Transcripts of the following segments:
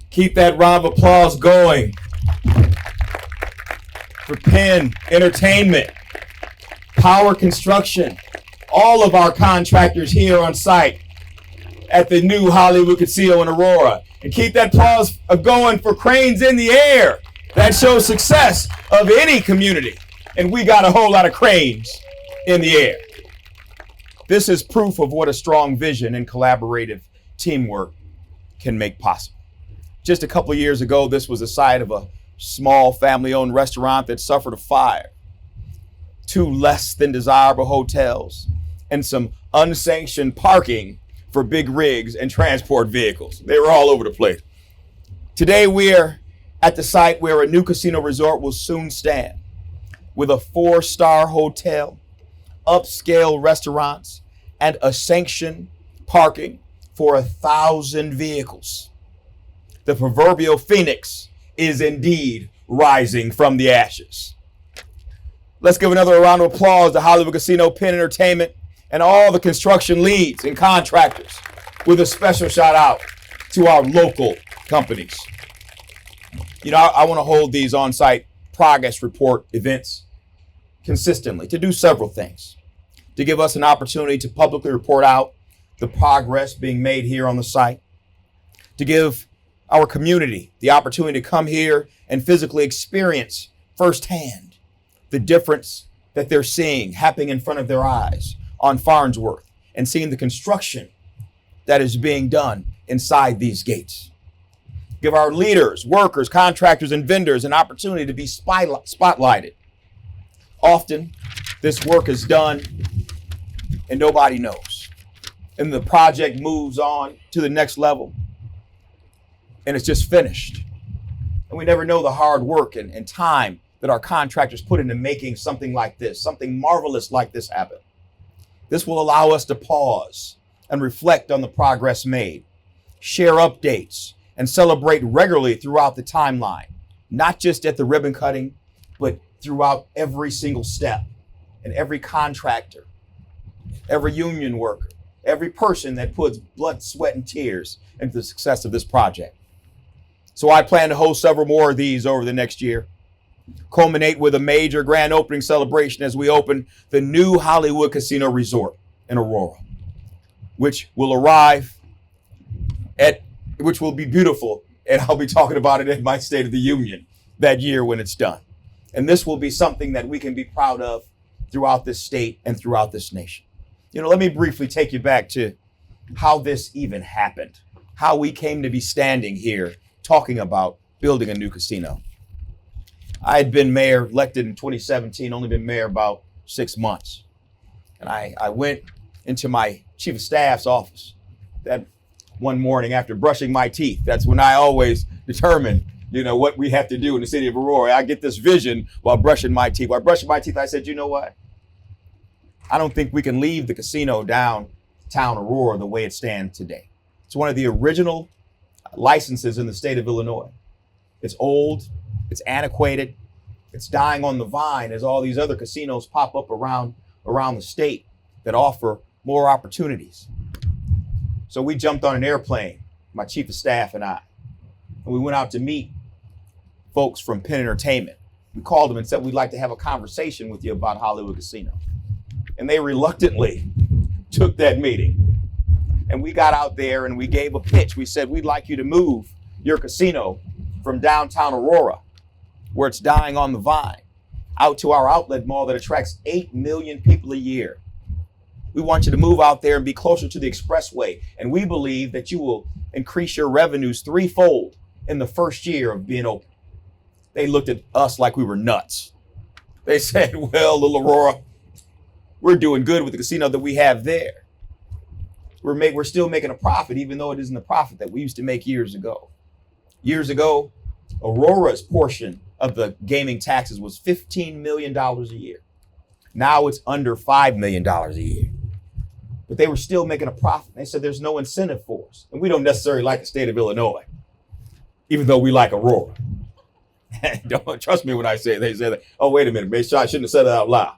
Keep that round of applause going for Penn Entertainment, Power Construction, all of our contractors here on site at the new Hollywood Casino in Aurora. And keep that applause going for Cranes in the Air. That shows success of any community. And we got a whole lot of cranes in the air. This is proof of what a strong vision and collaborative teamwork can make possible. Just a couple of years ago, this was the site of a small family-owned restaurant that suffered a fire, 2 less than desirable hotels, and some unsanctioned parking for big rigs and transport vehicles. They were all over the place. Today, we're at the site where a new casino resort will soon stand, with a 4-star hotel, upscale restaurants, and a sanctioned parking for 1,000 vehicles. The proverbial phoenix is indeed rising from the ashes. Let's give another round of applause to Hollywood Casino, Penn Entertainment, and all the construction leads and contractors, with a special shout out to our local companies. You know, I want to hold these on-site progress report events consistently to do several things. To give us an opportunity to publicly report out the progress being made here on the site. To give our community the opportunity to come here and physically experience firsthand the difference that they're seeing happening in front of their eyes on Farnsworth, and seeing the construction that is being done inside these gates. Give our leaders, workers, contractors, and vendors an opportunity to be spotlighted. Often, this work is done and nobody knows. And the project moves on to the next level and it's just finished. And we never know the hard work and time that our contractors put into making something like this, something marvelous like this happen. This will allow us to pause and reflect on the progress made, share updates, and celebrate regularly throughout the timeline, not just at the ribbon cutting, but throughout every single step, and every contractor, every union worker, every person that puts blood, sweat, and tears into the success of this project. So I plan to host several more of these over the next year, culminate with a major grand opening celebration as we open the new Hollywood Casino Resort in Aurora, which will be beautiful. And I'll be talking about it at my State of the Union that year when it's done. And this will be something that we can be proud of throughout this state and throughout this nation. You know, let me briefly take you back to how this even happened, how we came to be standing here talking about building a new casino. I had been mayor, elected in 2017, only been mayor about 6 months. And I went into my chief of staff's office that one morning after brushing my teeth. That's when I always determine, you know, what we have to do in the city of Aurora. I get this vision while brushing my teeth. While brushing my teeth, I said, you know what? I don't think we can leave the casino downtown Aurora the way it stands today. It's one of the original licenses in the state of Illinois. It's old. It's antiquated. It's dying on the vine as all these other casinos pop up around the state that offer more opportunities. So we jumped on an airplane, my chief of staff and I, and we went out to meet folks from Penn Entertainment. We called them and said, we'd like to have a conversation with you about Hollywood Casino. And they reluctantly took that meeting. And we got out there and we gave a pitch. We said, we'd like you to move your casino from downtown Aurora, where it's dying on the vine, out to our outlet mall that attracts 8 million people a year. We want you to move out there and be closer to the expressway. And we believe that you will increase your revenues 3-fold in the first year of being open. They looked at us like we were nuts. They said, well, little Aurora, we're doing good with the casino that we have there. We're still making a profit, even though it isn't the profit that we used to make years ago. Years ago, Aurora's portion of the gaming taxes was $15 million a year. Now it's under $5 million a year. But they were still making a profit. They said there's no incentive for us. And we don't necessarily like the state of Illinois, even though we like Aurora. Don't trust me when I say it. They said, oh, wait a minute, maybe I shouldn't have said it out loud.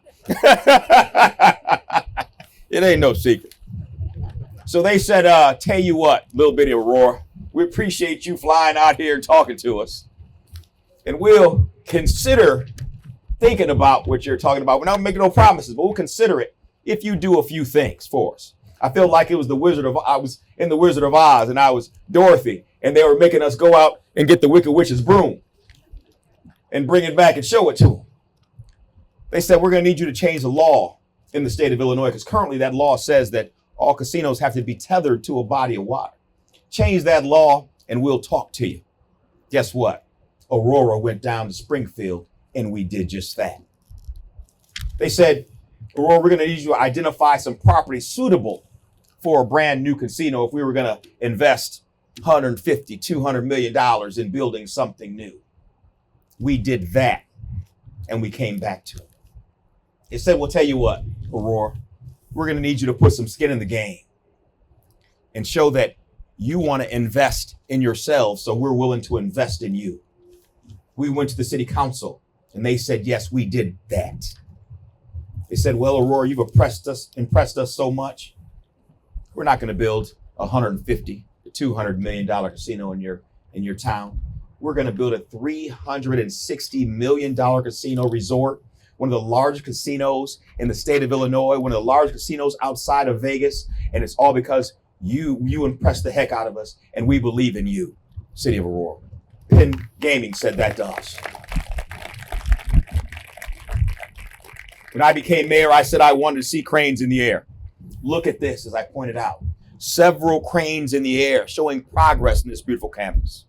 It ain't no secret. So they said, tell you what, little bitty Aurora, We appreciate you flying out here and talking to us. And we'll consider thinking about what you're talking about. We're not making no promises, but we'll consider it if you do a few things for us. I feel like I was in the Wizard of Oz and I was Dorothy and they were making us go out and get the Wicked Witch's broom and bring it back and show it to them. They said, we're going to need you to change the law in the state of Illinois because currently that law says that all casinos have to be tethered to a body of water. Change that law and we'll talk to you. Guess what? Aurora went down to Springfield and we did just that. They said, Aurora, we're going to need you to identify some property suitable for a brand new casino if we were going to invest $150, $200 million in building something new. We did that and we came back to it. It said, we'll tell you what, Aurora, we're going to need you to put some skin in the game and show that you want to invest in yourselves, so we're willing to invest in you. We went to the city council and they said, yes, we did that. They said, well, Aurora, you've impressed us so much. We're not going to build a $150 to $200 million casino in your town. We're going to build a $360 million casino resort, one of the largest casinos in the state of Illinois, one of the largest casinos outside of Vegas. And it's all because you impressed the heck out of us, and we believe in you, City of Aurora. Penn Gaming said that to us. When I became mayor, I said I wanted to see cranes in the air. Look at this, as I pointed out. Several cranes in the air showing progress in this beautiful campus.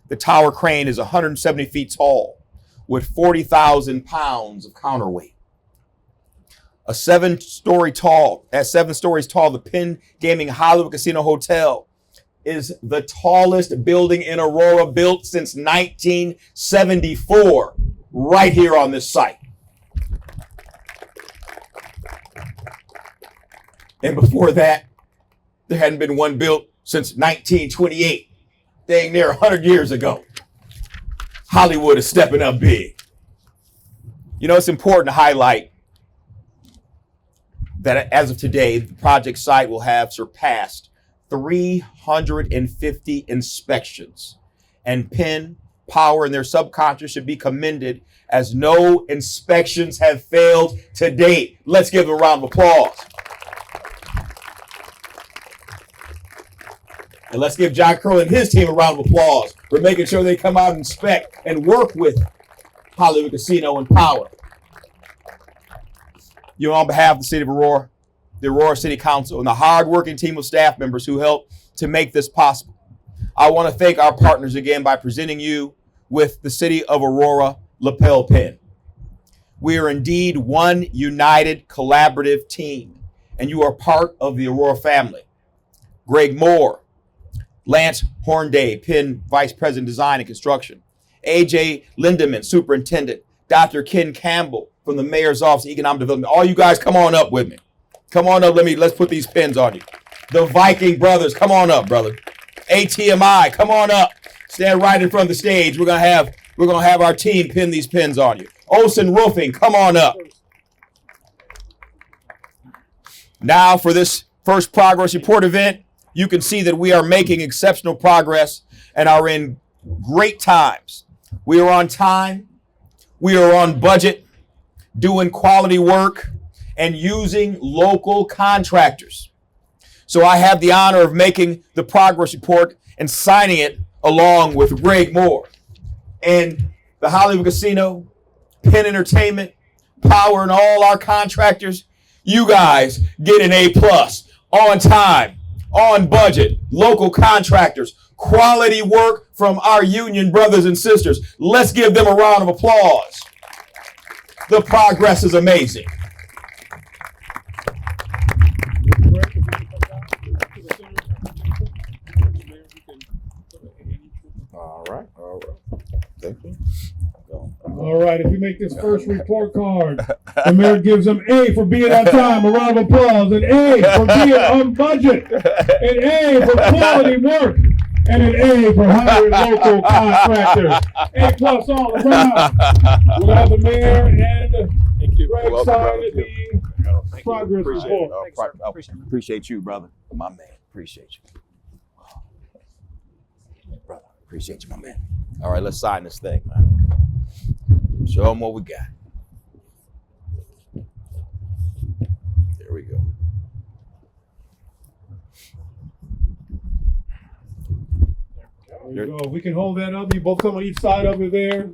The tower crane is 170 feet tall with 40,000 pounds of counterweight. At 7 stories tall, the Penn Gaming Hollywood Casino Hotel is the tallest building in Aurora, built since 1974, right here on this site. And before that, there hadn't been one built since 1928, dang near 100 years ago. Hollywood is stepping up big. You know, it's important to highlight that as of today, the project site will have surpassed 350 inspections. And Penn Power and their subcontractors should be commended, as no inspections have failed to date. Let's give them a round of applause. And let's give John Curl and his team a round of applause for making sure they come out and inspect and work with Hollywood Casino and Power. You know, on behalf of the City of Aurora, the Aurora City Council, and the hardworking team of staff members who helped to make this possible, I want to thank our partners again by presenting you with the City of Aurora lapel pin. We are indeed one united, collaborative team, and you are part of the Aurora family. Greg Moore, Lance Hornday, Penn Vice President, Design and Construction. AJ Lindemann, Superintendent. Dr. Ken Campbell from the Mayor's Office of Economic Development. All you guys, come on up with me. Come on up. Let's put these pins on you. The Viking Brothers, come on up, brother. ATMI, come on up. Stand right in front of the stage. We're gonna have our team pin these pins on you. Olsson Roofing, come on up. Now for this first progress report event, you can see that we are making exceptional progress and are in great times. We are on time. We are on budget, doing quality work and using local contractors. So I have the honor of making the progress report and signing it along with Greg Moore and the Hollywood Casino, Penn Entertainment, Power, and all our contractors. You guys get an A+, on time, on budget, local contractors, quality work from our union brothers and sisters. Let's give them a round of applause. The progress is amazing. All right. Thank you. All right, if you make this first report card, the mayor gives them A for being on time, a round of applause, an A for being on budget, an A for quality work, and an A for hiring local contractors. A+ all around. We'll have the mayor and Greg sign the progress report. Appreciate you, brother. My man, appreciate you. Appreciate you, my man. All right, let's sign this thing, man. Show them what we got. There we go. There you go. We can hold that up. You both come on each side of it there.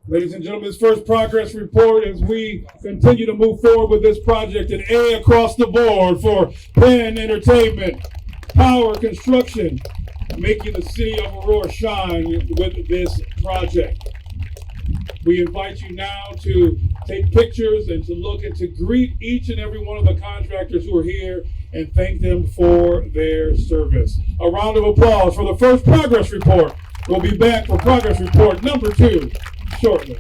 Ladies and gentlemen, this first progress report as we continue to move forward with this project. An A across the board for Penn Entertainment, Power Construction, making the city of Aurora shine with this project. We invite you now to take pictures and to look and to greet each and every one of the contractors who are here and thank them for their service. A round of applause for the first progress report. We'll be back for progress report number 2 shortly.